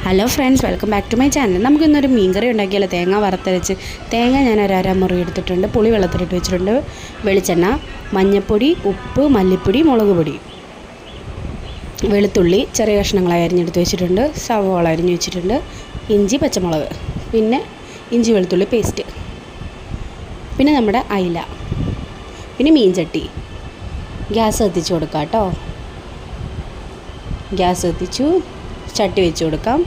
Hello friends, welcome back to my channel. നമുക്കിന്നൊരു മീൻകറി ഉണ്ടാക്കിയാലോ. തേങ്ങ വറുത്തരച്ച് തേങ്ങ ഞാൻ ഒരു അരമുറി എടുത്തിട്ടുണ്ട്. പുളി വെള്ളത്തിലിട്ട് വെച്ചിട്ടുണ്ട്. വെളിച്ചെണ്ണ, മഞ്ഞൾപ്പൊടി, ഉപ്പ്, മല്ലിപ്പൊടി, മുളക് പൊടി, വെളുത്തുള്ളി ചെറിയ കഷ്ണങ്ങളായി അരിഞ്ഞെടുത്ത് വെച്ചിട്ടുണ്ട്. സവോള അരിഞ്ഞ് വെച്ചിട്ടുണ്ട്. ഇഞ്ചി, പച്ചമുളക്, പിന്നെ ഇഞ്ചി വെളുത്തുള്ളി പേസ്റ്റ്, പിന്നെ നമ്മുടെ അയില, പിന്നെ മീൻചട്ടി. ഗ്യാസ് കത്തിച്ച് കൊടുക്കാം കേട്ടോ. ഗ്യാസ് കത്തിച്ചു. ചട്ടി വെച്ച് കൊടുക്കാം.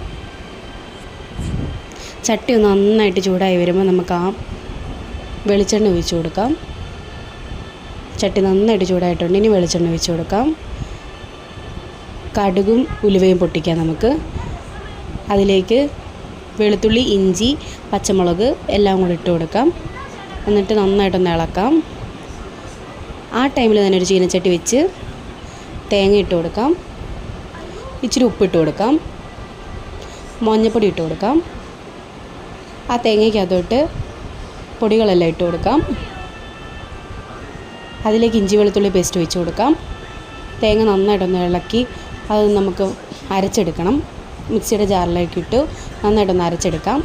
ചട്ടി ഒന്ന് നന്നായിട്ട് ചൂടായി വരുമ്പോൾ നമുക്ക് ആ വെളിച്ചെണ്ണ ഒഴിച്ച് കൊടുക്കാം. ചട്ടി നന്നായിട്ട് ചൂടായിട്ടുണ്ട്. ഇനി വെളിച്ചെണ്ണ ഒഴിച്ച് കൊടുക്കാം. കടുകും ഉലുവയും പൊട്ടിക്കാം നമുക്ക്. അതിലേക്ക് വെളുത്തുള്ളി, ഇഞ്ചി, പച്ചമുളക് എല്ലാം കൂടി ഇട്ട് കൊടുക്കാം. എന്നിട്ട് നന്നായിട്ടൊന്ന് ഇളക്കാം. ആ ടൈമിൽ തന്നെ ഒരു ചീനച്ചട്ടി വെച്ച് തേങ്ങ ഇട്ട് കൊടുക്കാം. ഇച്ചിരി ഉപ്പിട്ട് കൊടുക്കാം. മഞ്ഞൾപ്പൊടി ഇട്ട് കൊടുക്കാം. ആ തേങ്ങയ്ക്കകത്തോട്ട് പൊടികളെല്ലാം ഇട്ട് കൊടുക്കാം. അതിലേക്ക് ഇഞ്ചി വെളുത്തുള്ളി പേസ്റ്റ് വെച്ച് കൊടുക്കാം. തേങ്ങ നന്നായിട്ടൊന്ന് ഇളക്കി അത് നമുക്ക് അരച്ചെടുക്കണം. മിക്സിയുടെ ജാറിലേക്ക് ഇട്ട് നന്നായിട്ടൊന്ന് അരച്ചെടുക്കാം.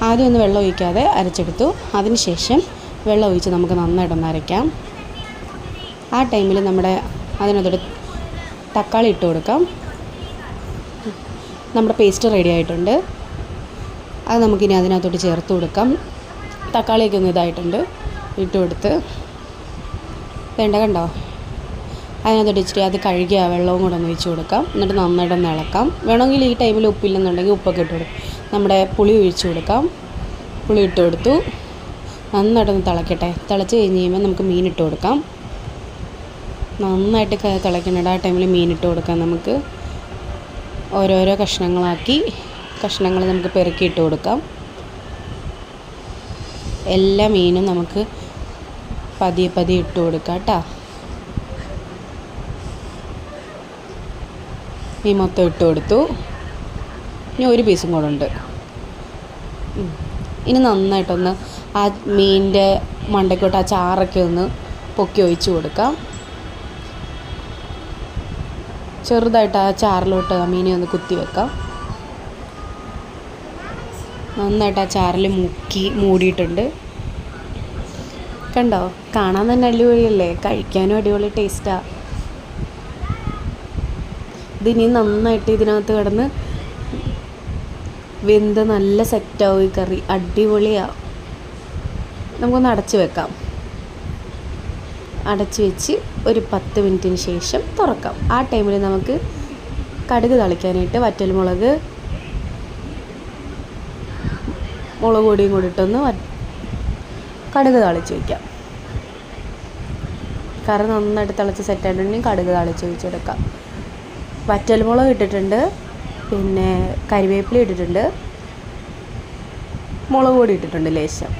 ആദ്യം ഒന്ന് വെള്ളം ഒഴിക്കാതെ അരച്ചെടുത്തു. അതിന് ശേഷം വെള്ളം ഒഴിച്ച് നമുക്ക് നന്നായിട്ടൊന്ന് അരയ്ക്കാം. ആ ടൈമിൽ അതിനകത്തോട്ട് തക്കാളി ഇട്ട് കൊടുക്കാം. നമ്മുടെ പേസ്റ്റ് റെഡി ആയിട്ടുണ്ട്. അത് നമുക്കിനി അതിനകത്തോട്ട് ചേർത്ത് കൊടുക്കാം. തക്കാളിയൊക്കെ ഒന്ന് ഇതായിട്ടുണ്ട്. ഇട്ട് കൊടുത്ത് കണ്ടോ, അതിനകത്തോട്ട് ഇച്ചിരി അത് കഴുകിയ വെള്ളവും കൂടെ ഒന്ന് ഒഴിച്ച് കൊടുക്കാം. എന്നിട്ട് നന്നായിട്ടൊന്ന് ഇളക്കാം. വേണമെങ്കിൽ ഈ ടൈമിൽ ഉപ്പില്ലെന്നുണ്ടെങ്കിൽ ഉപ്പൊക്കെ ഇട്ട് കൊടുക്കും. നമ്മുടെ പുളി ഒഴിച്ച് കൊടുക്കാം. പുളി ഇട്ട് കൊടുത്തു. നന്നായിട്ടൊന്ന് തിളക്കട്ടെ. തിളച്ച് കഴിഞ്ഞ് കഴിയുമ്പോൾ നമുക്ക് മീൻ ഇട്ട് കൊടുക്കാം. നന്നായിട്ട് തിളയ്ക്കുന്നുണ്ട്. ആ ടൈമിൽ മീനിട്ട് കൊടുക്കാം. നമുക്ക് ഓരോരോ കഷ്ണങ്ങൾ നമുക്ക് പെറുക്കിയിട്ട് കൊടുക്കാം. എല്ലാ മീനും നമുക്ക് പതിയെ ഇട്ട് കൊടുക്കാം കേട്ടോ. മീൻ മൊത്തം ഇട്ട് കൊടുത്തു. ഇനി ഒരു പീസും കൂടെ ഉണ്ട്. ഇനി നന്നായിട്ടൊന്ന് ആ മീനിൻ്റെ മണ്ടയ്ക്കോട്ട് ആ ചാറൊക്കെ ഒന്ന് പൊക്കി ഒഴിച്ച് കൊടുക്കാം. ചെറുതായിട്ട് ആ ചാറിലോട്ട് ആ മീനെ ഒന്ന് കുത്തി വെക്കാം. നന്നായിട്ട് ആ ചാറിൽ മൂടിയിട്ടുണ്ട്. കണ്ടോ, കാണാൻ തന്നെ അടിപൊളിയല്ലേ, കഴിക്കാനും അടിപൊളി ടേസ്റ്റാണ്. ഇതിനി നന്നായിട്ട് ഇതിനകത്ത് കിടന്ന് വെന്ത് നല്ല സെറ്റാവും ഈ കറി. അടിപൊളിയാണ്. നമുക്കൊന്ന് അടച്ച് വെക്കാം. അടച്ച് വെച്ച് ഒരു 10 മിനിറ്റിന് ശേഷം തുറക്കാം. ആ ടൈമിൽ നമുക്ക് കടുക് തളിക്കാനായിട്ട് വറ്റൽമുളക്, മുളക് പൊടിയും കൂടി ഇട്ടൊന്ന് കടുക് തളിച്ച് വയ്ക്കാം. കറി നന്നായിട്ട് തിളച്ച് സെറ്റായിട്ടുണ്ടെങ്കിൽ കടുക് തളിച്ച് വെച്ചെടുക്കാം. വറ്റൽമുളക് ഇട്ടിട്ടുണ്ട്, പിന്നെ കരിവേപ്പില ഇട്ടിട്ടുണ്ട്, മുളക് പൊടി ഇട്ടിട്ടുണ്ട് ലേശം.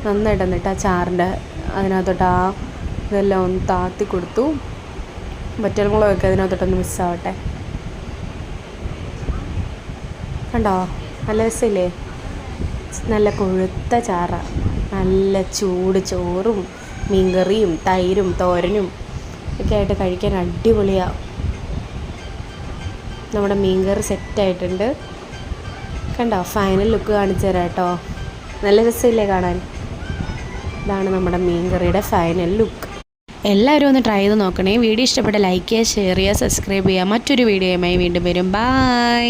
നന്നായിട്ട് എന്നിട്ട് ആ ചാറിൻ്റെ അതിനകത്തോട്ട് ഇതെല്ലാം ഒന്ന് താത്തി കൊടുത്തു. വറ്റൽമുളകൊക്കെ അതിനകത്തോട്ടൊന്ന് മിസ്സാവട്ടെ. കണ്ടോ, നല്ല രസമില്ലേ? നല്ല കൊഴുത്ത ചാറ. നല്ല ചൂട് ചോറും മീൻകറിയും തൈരും തോരനും ഒക്കെ ആയിട്ട് കഴിക്കാൻ അടിപൊളിയാണ്. നമ്മുടെ മീൻകറി സെറ്റായിട്ടുണ്ട്. കണ്ടോ, ഫൈനൽ ലുക്ക് കാണിച്ചു തരാം കേട്ടോ. നല്ല രസമില്ലേ കാണാൻ? ഇതാണ് നമ്മുടെ മീൻകറിയുടെ ഫൈനൽ ലുക്ക്. എല്ലാവരും ഒന്ന് ട്രൈ ചെയ്ത് നോക്കണേ. വീഡിയോ ഇഷ്ടപ്പെട്ട ലൈക്ക് ചെയ്യുക, ഷെയർ ചെയ്യുക, സബ്സ്ക്രൈബ് ചെയ്യുക. മറ്റൊരു വീഡിയോയുമായി വീണ്ടും വരും. ബൈ.